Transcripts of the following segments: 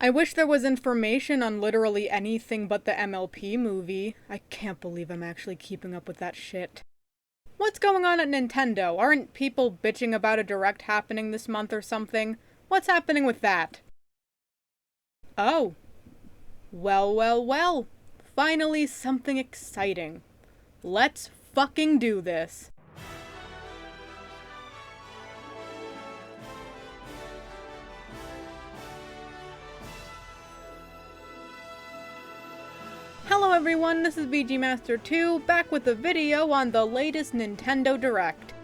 I wish there was information on literally anything but the MLP movie. I can't believe I'm actually keeping up with that shit. What's going on at Nintendo? Aren't people bitching about a direct happening this month or something? What's happening with that? Oh. Well. Finally something exciting. Let's fucking do this. Hello everyone, this is VGMaster2, back with a video on the latest Nintendo Direct.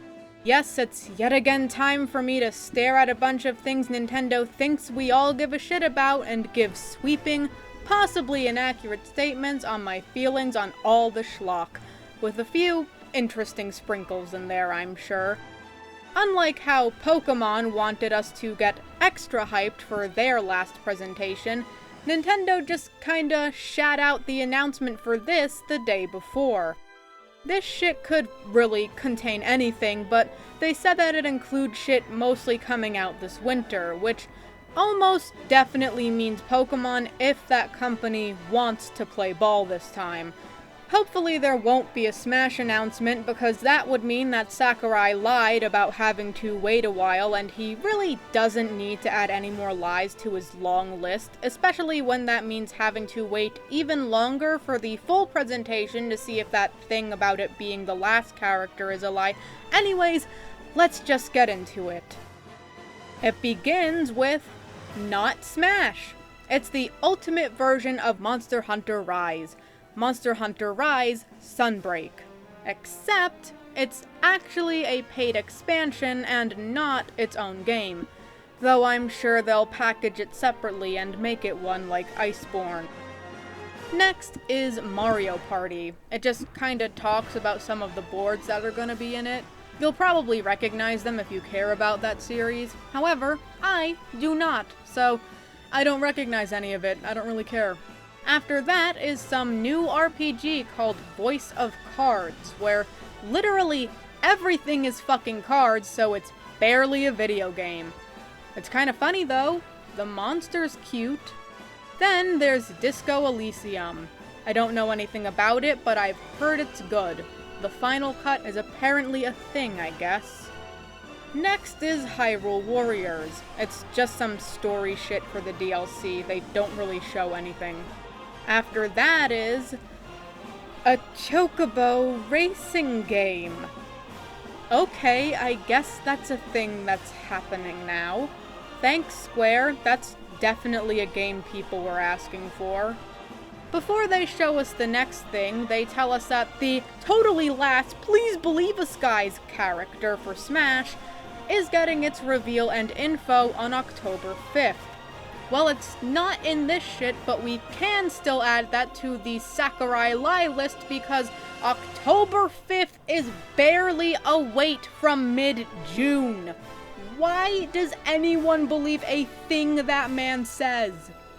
Yes, it's yet again time for me to stare at a bunch of things Nintendo thinks we all give a shit about and give sweeping, possibly inaccurate statements on my feelings on all the schlock, with a few interesting sprinkles in there, I'm sure. Unlike how Pokemon wanted us to get extra hyped for their last presentation, Nintendo just kinda shat out the announcement for this the day before. This shit could really contain anything, but they said that it includes shit mostly coming out this winter, which almost definitely means Pokemon if that company wants to play ball this time. Hopefully there won't be a Smash announcement, because that would mean that Sakurai lied about having to wait a while, and he really doesn't need to add any more lies to his long list, especially when that means having to wait even longer for the full presentation to see if that thing about it being the last character is a lie. Anyways, let's just get into it. It begins with not Smash. It's the ultimate version of Monster Hunter Rise. Monster Hunter Rise Sunbreak. Except, it's actually a paid expansion and not its own game. Though I'm sure they'll package it separately and make it one like Iceborne. Next is Mario Party. It just kinda talks about some of the boards that are gonna be in it. You'll probably recognize them if you care about that series. However, I do not, so I don't recognize any of it. I don't really care. After that is some new RPG called Voice of Cards, where literally everything is fucking cards, so it's barely a video game. It's kinda funny though. The monster's cute. Then there's Disco Elysium. I don't know anything about it, but I've heard it's good. The final cut is apparently a thing, I guess. Next is Hyrule Warriors. It's just some story shit for the DLC. They don't really show anything. After that is a Chocobo racing game. Okay, I guess that's a thing that's happening now. Thanks, Square. That's definitely a game people were asking for. Before they show us the next thing, they tell us that the totally last Please Believe Us Guys character for Smash is getting its reveal and info on October 5th. Well, it's not in this shit, but we can still add that to the Sakurai lie list because October 5th is barely a wait from mid-June. Why does anyone believe a thing that man says?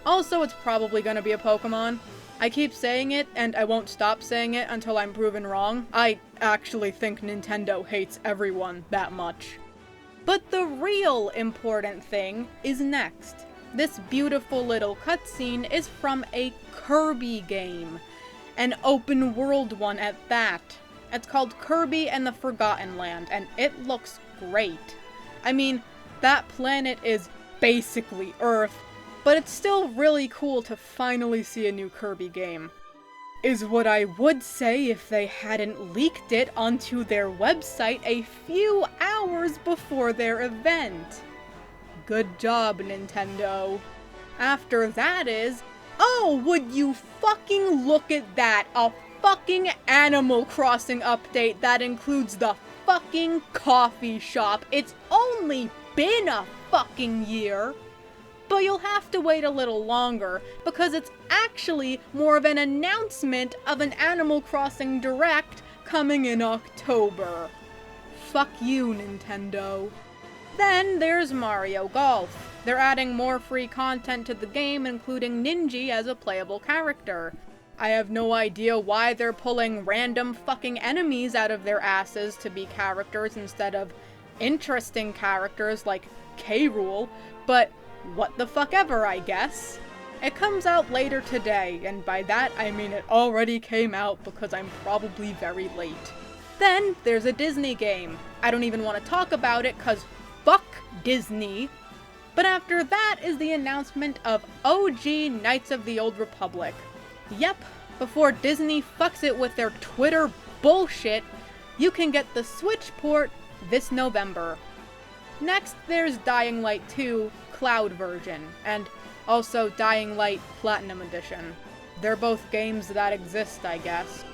Also, it's probably gonna be a Pokemon. I keep saying it, and I won't stop saying it until I'm proven wrong. I actually think Nintendo hates everyone that much. But the real important thing is next. This beautiful little cutscene is from a Kirby game. An open world one at that. It's called Kirby and the Forgotten Land, and it looks great. I mean, that planet is basically Earth, but it's still really cool to finally see a new Kirby game. Is what I would say if they hadn't leaked it onto their website a few hours before their event. Good job, Nintendo. After that is, oh, would you fucking look at that, a fucking Animal Crossing update that includes the fucking coffee shop. It's only been a fucking year. But you'll have to wait a little longer, because it's actually more of an announcement of an Animal Crossing Direct coming in October. Fuck you, Nintendo. Then there's Mario Golf. They're adding more free content to the game, including Ninja as a playable character. I have no idea why they're pulling random fucking enemies out of their asses to be characters instead of interesting characters like K. Rool, but what the fuck ever, I guess. It comes out later today, and by that I mean it already came out because I'm probably very late. Then there's a Disney game. I don't even want to talk about it cause fuck Disney. But after that is the announcement of OG Knights of the Old Republic. Yep, before Disney fucks it with their Twitter bullshit, you can get the Switch port this November. Next, there's Dying Light 2 Cloud version, and also Dying Light Platinum Edition. They're both games that exist, I guess.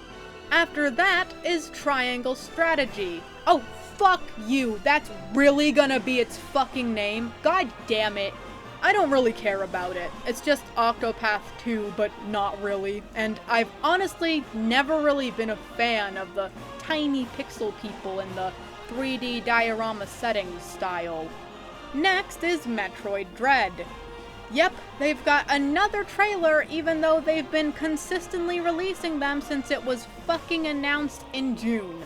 After that is Triangle Strategy. Oh, fuck you! That's really gonna be its fucking name? God damn it. I don't really care about it. It's just Octopath 2, but not really. And I've honestly never really been a fan of the tiny pixel people in the 3D diorama settings style. Next is Metroid Dread. Yep, they've got another trailer even though they've been consistently releasing them since it was fucking announced in June.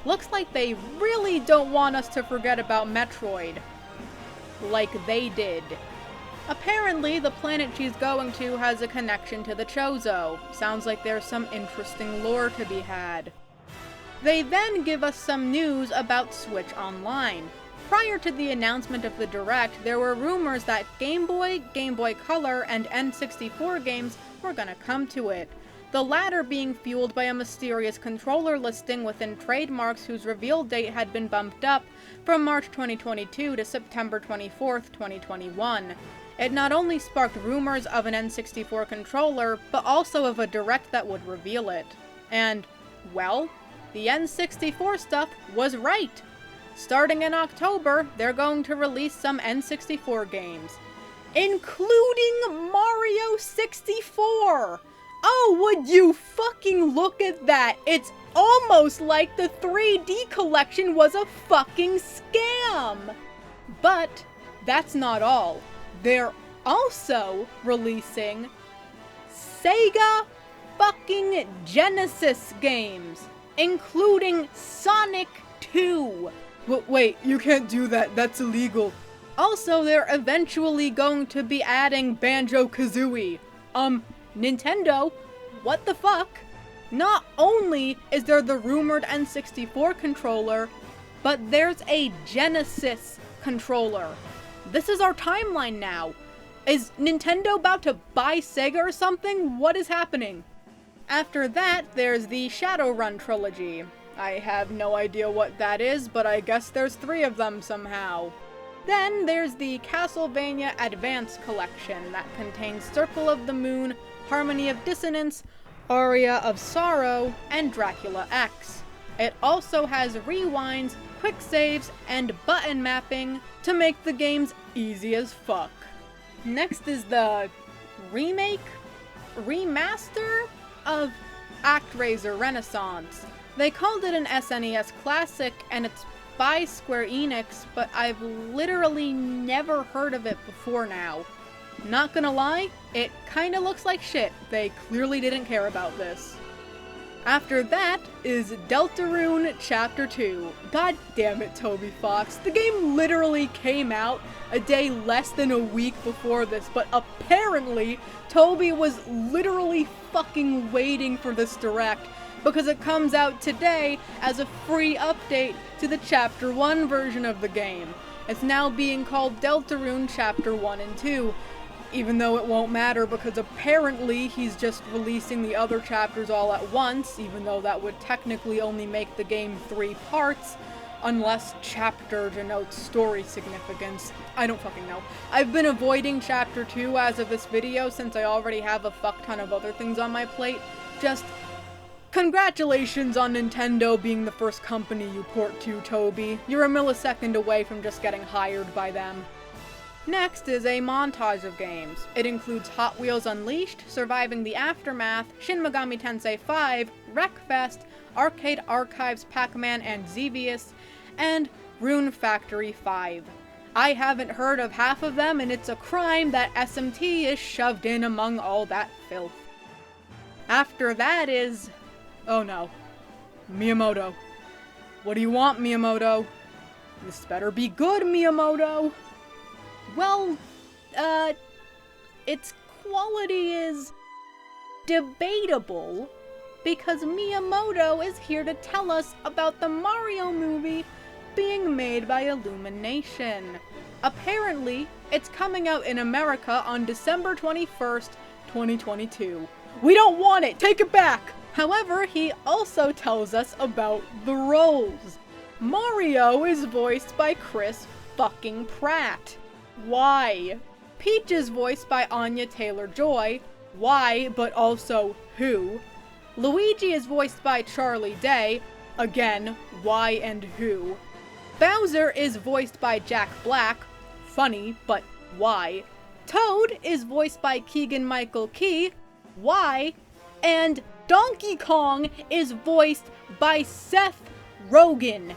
Looks like they really don't want us to forget about Metroid. Like they did. Apparently, the planet she's going to has a connection to the Chozo. Sounds like there's some interesting lore to be had. They then give us some news about Switch Online. Prior to the announcement of the Direct, there were rumors that Game Boy, Game Boy Color, and N64 games were gonna come to it. The latter being fueled by a mysterious controller listing within trademarks whose reveal date had been bumped up from March 2022 to September 24th, 2021. It not only sparked rumors of an N64 controller, but also of a Direct that would reveal it. And, well, the N64 stuff was right! Starting in October, they're going to release some N64 games, including Mario 64! Oh, would you fucking look at that! It's almost like the 3D collection was a fucking scam! But that's not all. They're also releasing Sega fucking Genesis games, including Sonic 2. Wait, you can't do that, that's illegal. Also, they're eventually going to be adding Banjo-Kazooie. Nintendo? What the fuck? Not only is there the rumored N64 controller, but there's a Genesis controller. This is our timeline now. Is Nintendo about to buy Sega or something? What is happening? After that, there's the Shadowrun trilogy. I have no idea what that is, but I guess there's 3 of them somehow. Then there's the Castlevania Advance Collection that contains Circle of the Moon, Harmony of Dissonance, Aria of Sorrow, and Dracula X. It also has rewinds, quick saves, and button mapping to make the games easy as fuck. Next is the remaster of ActRaiser Renaissance. They called it an SNES classic, and it's by Square Enix, but I've literally never heard of it before now. Not gonna lie, it kinda looks like shit. They clearly didn't care about this. After that is Deltarune Chapter 2. God damn it, Toby Fox. The game literally came out a day less than a week before this, but apparently Toby was literally fucking waiting for this Direct because it comes out today as a free update to the Chapter 1 version of the game. It's now being called Deltarune Chapter 1 and 2. Even though it won't matter because apparently he's just releasing the other chapters all at once, even though that would technically only make the game 3 parts, unless chapter denotes story significance. I don't fucking know. I've been avoiding Chapter 2 as of this video since I already have a fuck ton of other things on my plate. Just congratulations on Nintendo being the first company you port to, Toby. You're a millisecond away from just getting hired by them. Next is a montage of games. It includes Hot Wheels Unleashed, Surviving the Aftermath, Shin Megami Tensei 5, Wreckfest, Arcade Archives Pac-Man and Xevious, and Rune Factory 5. I haven't heard of half of them, and it's a crime that SMT is shoved in among all that filth. After that is... oh no. Miyamoto. What do you want, Miyamoto? This better be good, Miyamoto! Well, it's quality is debatable, because Miyamoto is here to tell us about the Mario movie being made by Illumination. Apparently, it's coming out in America on December 21st, 2022. We don't want it! Take it back! However, he also tells us about the roles. Mario is voiced by Chris fucking Pratt. Why? Peach is voiced by Anya Taylor-Joy. Why, but also who? Luigi is voiced by Charlie Day. Again, why and who? Bowser is voiced by Jack Black. Funny, but why? Toad is voiced by Keegan-Michael Key. Why? And Donkey Kong is voiced by Seth Rogen.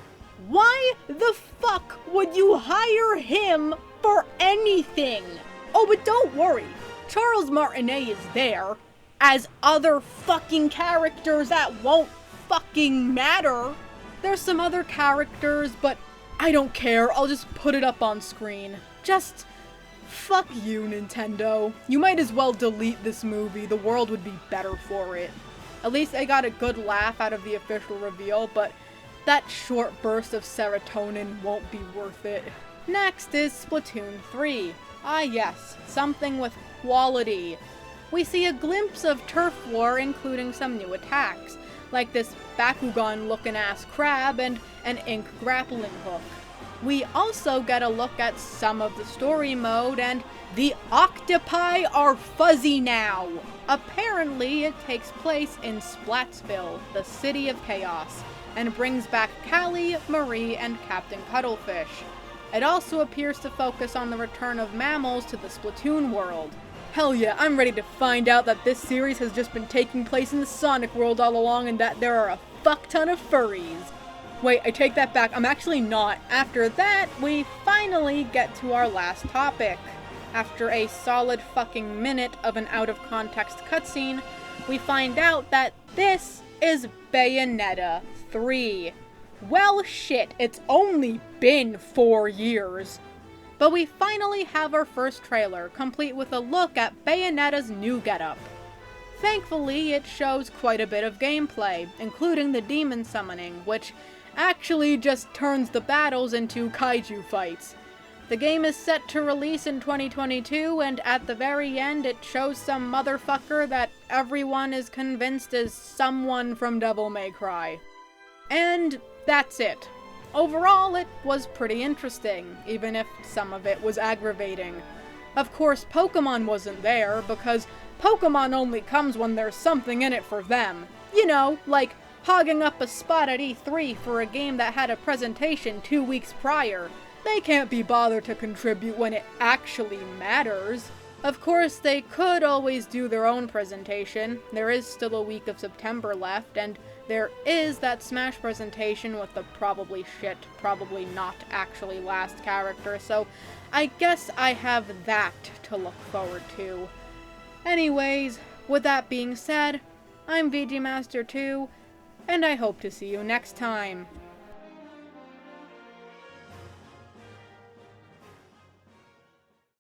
Why the fuck would you hire him for anything? Oh, but don't worry, Charles Martinet is there, as other fucking characters that won't fucking matter. There's some other characters, but I don't care, I'll just put it up on screen. Just fuck you, Nintendo. You might as well delete this movie, the world would be better for it. At least I got a good laugh out of the official reveal, but that short burst of serotonin won't be worth it. Next is Splatoon 3. Ah yes, something with quality. We see a glimpse of Turf War, including some new attacks, like this Bakugan-looking ass crab and an ink grappling hook. We also get a look at some of the story mode, and the octopi are fuzzy now! Apparently, it takes place in Splatsville, the city of chaos, and brings back Callie, Marie, and Captain Cuttlefish. It also appears to focus on the return of mammals to the Splatoon world. Hell yeah, I'm ready to find out that this series has just been taking place in the Sonic world all along and that there are a fuck ton of furries. Wait, I take that back, I'm actually not. After that, we finally get to our last topic. After a solid fucking minute of an out-of-context cutscene, we find out that this is Bayonetta 3. Well shit, it's only been 4 years. But we finally have our first trailer, complete with a look at Bayonetta's new getup. Thankfully, it shows quite a bit of gameplay, including the demon summoning, which actually just turns the battles into kaiju fights. The game is set to release in 2022, and at the very end it shows some motherfucker that everyone is convinced is someone from Devil May Cry. And that's it. Overall, it was pretty interesting, even if some of it was aggravating. Of course, Pokemon wasn't there, because Pokemon only comes when there's something in it for them. You know, like hogging up a spot at E3 for a game that had a presentation 2 weeks prior. They can't be bothered to contribute when it actually matters. Of course, they could always do their own presentation. There is still a week of September left, and there is that Smash presentation with the probably shit, probably not actually last character, so I guess I have that to look forward to. Anyways, with that being said, I'm VGMaster2, and I hope to see you next time.